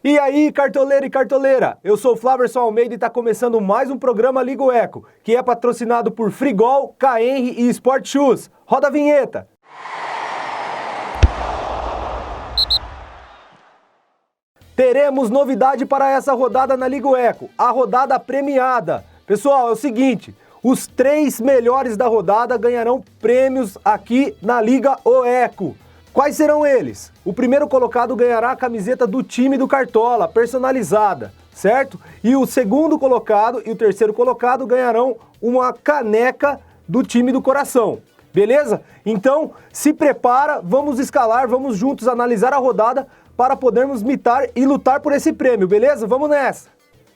E aí, cartoleiro e cartoleira, eu sou o Flaverson Almeida e está começando mais um programa Liga o Eco, que é patrocinado por Frigol, KR e Sport Shoes. Roda a vinheta! Teremos novidade para essa rodada na Liga o Eco, a rodada premiada. Pessoal, é o seguinte, os 3 melhores da rodada ganharão prêmios aqui na Liga o Eco. Quais serão eles? O primeiro colocado ganhará a camiseta do time do Cartola, personalizada, certo? E o segundo colocado e o terceiro colocado ganharão uma caneca do time do coração, beleza? Então, se prepara, vamos escalar, vamos juntos analisar a rodada para podermos mitar e lutar por esse prêmio, beleza? Vamos nessa!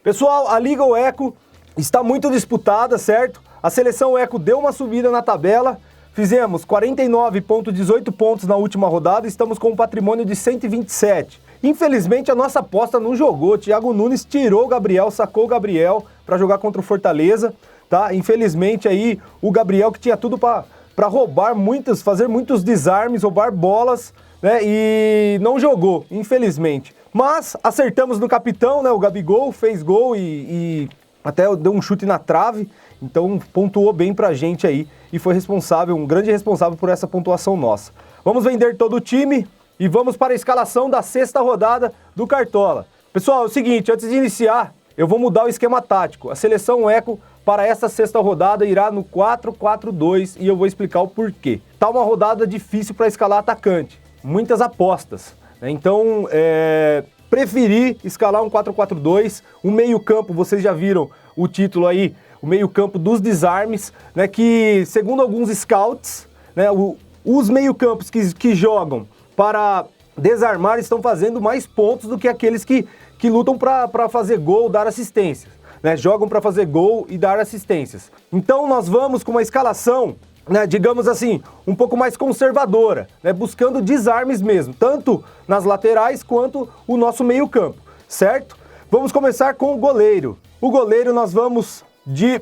Pessoal, a Liga o Eco está muito disputada, certo? A seleção Eco deu uma subida na tabela. Fizemos 49,18 pontos na última rodada e estamos com um patrimônio de 127. Infelizmente a nossa aposta não jogou, Thiago Nunes tirou o Gabriel, sacou o Gabriel para jogar contra o Fortaleza, tá? Infelizmente aí o Gabriel que tinha tudo para roubar fazer muitos desarmes, roubar bolas, né? E não jogou, infelizmente. Mas acertamos no capitão, né? O Gabigol fez gol e até deu um chute na trave, então pontuou bem pra gente aí e foi responsável, um grande responsável por essa pontuação nossa. Vamos vender todo o time e vamos para a escalação da 6ª rodada do Cartola. Pessoal, é o seguinte, antes de iniciar, eu vou mudar o esquema tático. A seleção Eco para essa 6ª rodada irá no 4-4-2 e eu vou explicar o porquê. Tá uma rodada difícil para escalar atacante, muitas apostas, né? Então, preferi escalar um 4-4-2, o meio-campo, vocês já viram o título aí, o meio-campo dos desarmes, né, que segundo alguns scouts, né, os meio-campos que jogam para desarmar estão fazendo mais pontos do que aqueles que lutam para fazer gol, dar assistências, né, jogam para fazer gol e dar assistências. Então nós vamos com uma escalação, né, digamos assim, um pouco mais conservadora, né, buscando desarmes mesmo, tanto nas laterais quanto o nosso meio-campo, certo? Vamos começar com o goleiro. O goleiro nós vamos de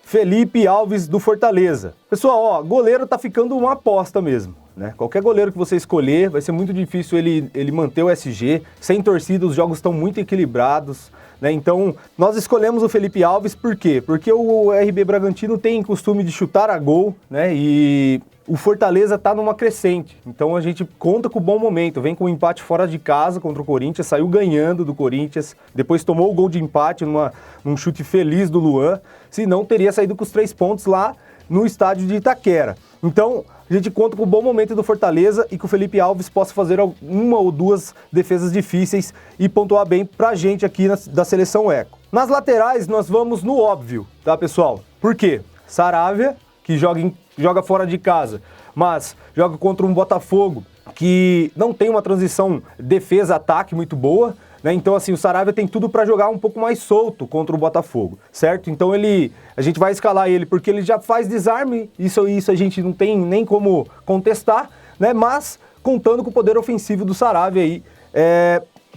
Felipe Alves do Fortaleza. Pessoal, ó, goleiro tá ficando uma aposta mesmo, né? Qualquer goleiro que você escolher, vai ser muito difícil ele manter o SG. Sem torcida, os jogos estão muito equilibrados, né? Então, nós escolhemos o Felipe Alves por quê? Porque o RB Bragantino tem costume de chutar a gol, né? E o Fortaleza tá numa crescente, então a gente conta com o bom momento, vem com um empate fora de casa contra o Corinthians, saiu ganhando do Corinthians, depois tomou o gol de empate num chute feliz do Luan, senão teria saído com os 3 pontos lá no estádio de Itaquera. Então a gente conta com o bom momento do Fortaleza e que o Felipe Alves possa fazer uma ou 2 defesas difíceis e pontuar bem pra gente aqui da seleção Eco. Nas laterais nós vamos no óbvio, tá pessoal? Por quê? Saravia, que joga fora de casa, mas joga contra um Botafogo que não tem uma transição defesa-ataque muito boa, né? Então assim, o Saravia tem tudo para jogar um pouco mais solto contra o Botafogo, certo? Então a gente vai escalar ele porque ele já faz desarme, isso a gente não tem nem como contestar, né? Mas contando com o poder ofensivo do Saravia aí,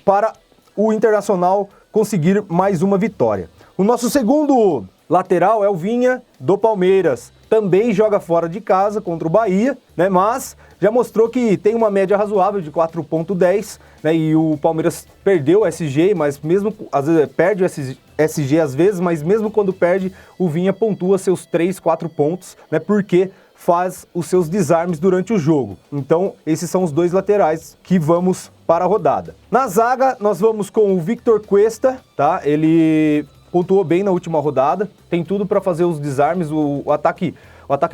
para o Internacional conseguir mais uma vitória. O nosso segundo lateral é o Vinha do Palmeiras. Também joga fora de casa contra o Bahia, né? Mas já mostrou que tem uma média razoável de 4,10, né? E o Palmeiras perdeu o SG, mas mesmo às vezes perde o SG às vezes, mas mesmo quando perde, o Vinha pontua seus 3, 4 pontos, né? Porque faz os seus desarmes durante o jogo. Então, esses são os 2 laterais que vamos para a rodada. Na zaga, nós vamos com o Victor Cuesta, tá? Ele pontuou bem na última rodada, tem tudo para fazer os desarmes, o ataque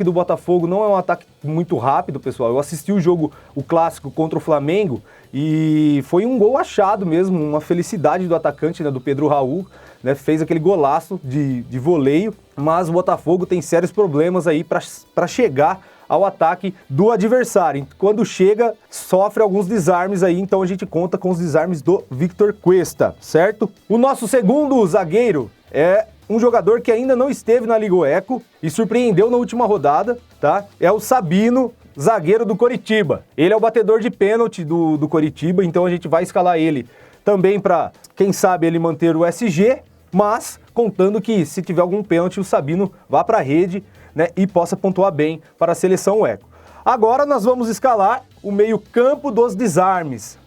do Botafogo não é um ataque muito rápido, pessoal. Eu assisti o jogo, o clássico contra o Flamengo, e foi um gol achado mesmo, uma felicidade do atacante, né, do Pedro Raul, né, fez aquele golaço de voleio, mas o Botafogo tem sérios problemas aí para chegar ao ataque do adversário. Quando chega, sofre alguns desarmes aí, então a gente conta com os desarmes do Victor Cuesta, certo? O nosso segundo zagueiro é um jogador que ainda não esteve na Liga o Eco e surpreendeu na última rodada, tá? É o Sabino, zagueiro do Coritiba. Ele é o batedor de pênalti do Coritiba, então a gente vai escalar ele também para, quem sabe, ele manter o SG, mas contando que se tiver algum pênalti, o Sabino vá para a rede, né, e possa pontuar bem para a seleção Eco. Agora nós vamos escalar o meio-campo dos desarmes.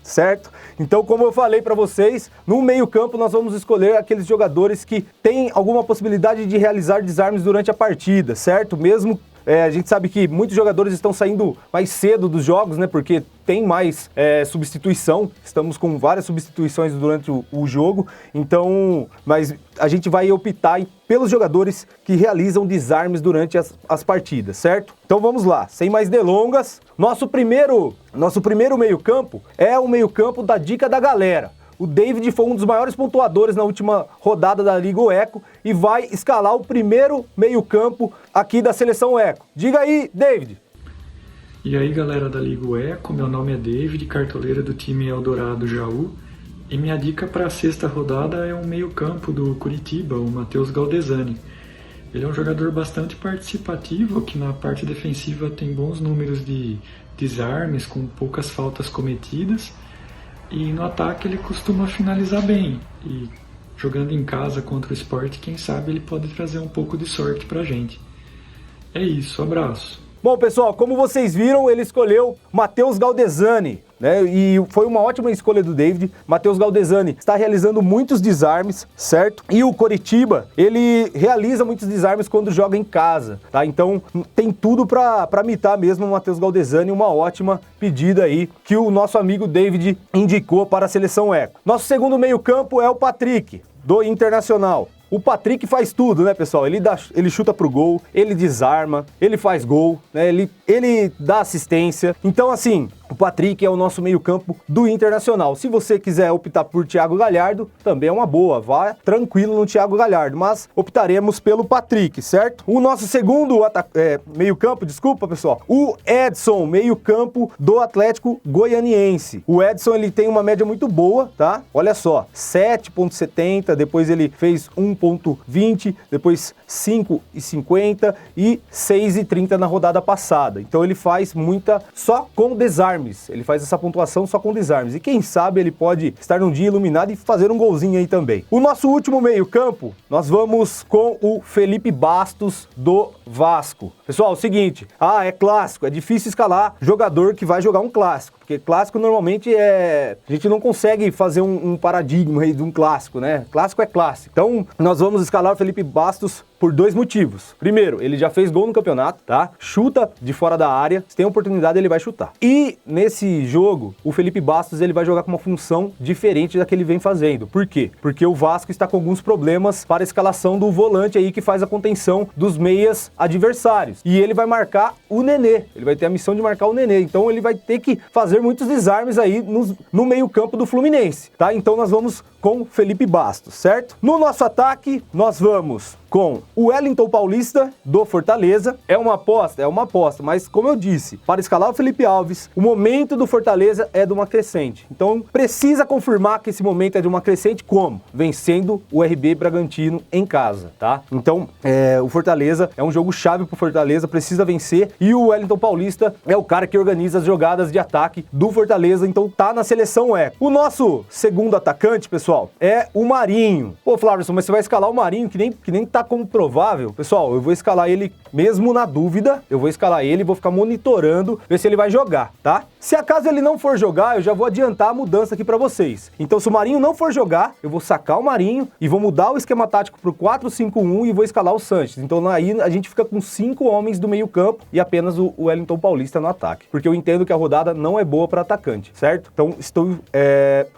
certo? Então, como eu falei para vocês, no meio-campo nós vamos escolher aqueles jogadores que têm alguma possibilidade de realizar desarmes durante a partida, certo? Mesmo a gente sabe que muitos jogadores estão saindo mais cedo dos jogos, né? Porque tem mais substituição. Estamos com várias substituições durante o jogo. Então, mas a gente vai optar pelos jogadores que realizam desarmes durante as partidas, certo? Então vamos lá, sem mais delongas. Nosso primeiro meio-campo é o meio-campo da dica da galera. O David foi um dos maiores pontuadores na última rodada da Liga Eco e vai escalar o primeiro meio-campo aqui da seleção Eco. Diga aí, David. E aí, galera da Liga Eco, meu nome é David, cartoleiro do time Eldorado Jaú. E minha dica para a sexta rodada é um meio-campo do Curitiba, o Matheus Galdesani. Ele é um jogador bastante participativo, que na parte defensiva tem bons números de desarmes, com poucas faltas cometidas. E no ataque ele costuma finalizar bem. E jogando em casa contra o Sport, quem sabe ele pode trazer um pouco de sorte pra gente. É isso, abraço. Bom, pessoal, como vocês viram, ele escolheu Matheus Galdesani, né? E foi uma ótima escolha do David. Matheus Galdesani está realizando muitos desarmes, certo? E o Coritiba, ele realiza muitos desarmes quando joga em casa, tá? Então tem tudo para imitar mesmo o Matheus Galdesani, uma ótima pedida aí que o nosso amigo David indicou para a seleção Eco. Nosso segundo meio-campo é o Patrick, do Internacional. O Patrick faz tudo, né, pessoal? Ele chuta pro gol, ele desarma, ele faz gol, né? Ele dá assistência. Então, assim, o Patrick é o nosso meio-campo do Internacional. Se você quiser optar por Thiago Galhardo, também é uma boa. Vá tranquilo no Thiago Galhardo, mas optaremos pelo Patrick, certo? O nosso segundo meio-campo, desculpa, pessoal, o Edson, meio-campo do Atlético Goianiense. O Edson, ele tem uma média muito boa, tá? Olha só, 7,70, depois ele fez 1,20, depois 5,50 e 6,30 na rodada passada. Então ele faz muita só com desarmes. Ele faz essa pontuação só com desarmes. E quem sabe ele pode estar num dia iluminado e fazer um golzinho aí também. O nosso último meio-campo, nós vamos com o Felipe Bastos do Vasco. Pessoal, é o seguinte, é clássico, é difícil escalar jogador que vai jogar um clássico. Porque clássico normalmente a gente não consegue fazer um paradigma aí de um clássico, né? Clássico é clássico. Então, nós vamos escalar o Felipe Bastos por 2 motivos. Primeiro, ele já fez gol no campeonato, tá? Chuta de fora da área, se tem oportunidade ele vai chutar. E nesse jogo, o Felipe Bastos ele vai jogar com uma função diferente da que ele vem fazendo. Por quê? Porque o Vasco está com alguns problemas para a escalação do volante aí que faz a contenção dos meias adversários. E ele vai marcar o Nenê, ele vai ter a missão de marcar o Nenê. Então ele vai ter que fazer muitos desarmes aí no meio-campo do Fluminense, tá? Então nós vamos com Felipe Bastos, certo? No nosso ataque, nós vamos com o Wellington Paulista do Fortaleza. É uma aposta, mas como eu disse, para escalar o Felipe Alves, o momento do Fortaleza é de uma crescente. Então precisa confirmar que esse momento é de uma crescente como? Vencendo o RB Bragantino em casa, tá? Então o Fortaleza é um jogo chave pro Fortaleza, precisa vencer e o Wellington Paulista é o cara que organiza as jogadas de ataque do Fortaleza, então tá na seleção Eco. O nosso segundo atacante, pessoal, é o Marinho. Pô, Flávio, mas você vai escalar o Marinho que nem tá como provável? Pessoal, eu vou escalar ele mesmo na dúvida, eu vou escalar ele e vou ficar monitorando, ver se ele vai jogar, tá? Se acaso ele não for jogar, eu já vou adiantar a mudança aqui pra vocês. Então, se o Marinho não for jogar, eu vou sacar o Marinho e vou mudar o esquema tático pro 4-5-1 e vou escalar o Sanches. Então, aí a gente fica com 5 homens do meio campo e apenas o Wellington Paulista no ataque. Porque eu entendo que a rodada não é boa para atacante, certo? Então, estou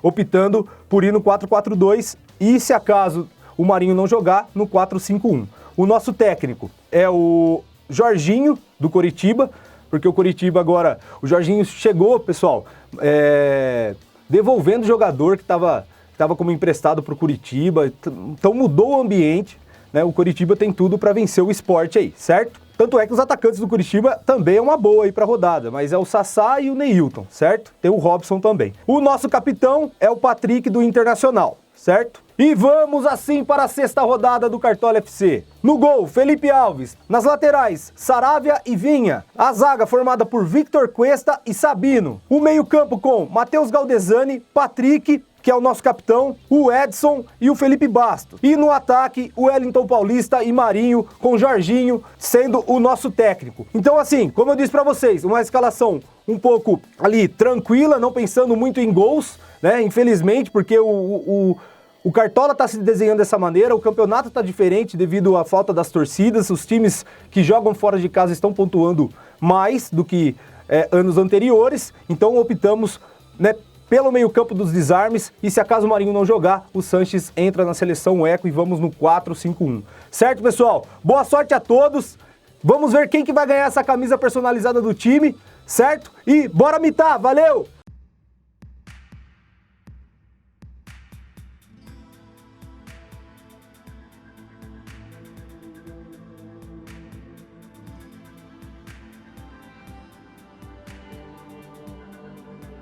optando por ir no 4-4-2 e, se acaso o Marinho não jogar, no 4-5-1. O nosso técnico é o Jorginho, do Coritiba, porque o Coritiba agora, o Jorginho chegou, pessoal, devolvendo o jogador que estava como emprestado para o Coritiba, então mudou o ambiente, né? O Coritiba tem tudo para vencer o Sport aí, certo? Tanto é que os atacantes do Curitiba também é uma boa aí pra rodada, mas é o Sassá e o Neilton, certo? Tem o Robson também. O nosso capitão é o Patrick do Internacional, certo? E vamos assim para a sexta rodada do Cartola FC. No gol, Felipe Alves. Nas laterais, Saravia e Vinha. A zaga formada por Victor Cuesta e Sabino. O meio-campo com Matheus Galdesani, Patrick, que é o nosso capitão, o Edson e o Felipe Bastos. E no ataque, o Wellington Paulista e Marinho, com o Jorginho sendo o nosso técnico. Então assim, como eu disse pra vocês, uma escalação um pouco ali tranquila, não pensando muito em gols, né? Infelizmente, porque o Cartola tá se desenhando dessa maneira, o campeonato tá diferente devido à falta das torcidas, os times que jogam fora de casa estão pontuando mais do que anos anteriores, então optamos, né, pelo meio-campo dos desarmes, e se acaso o Marinho não jogar, o Sanches entra na seleção Eco e vamos no 4-5-1. Certo, pessoal? Boa sorte a todos. Vamos ver quem que vai ganhar essa camisa personalizada do time, certo? E bora mitar, valeu!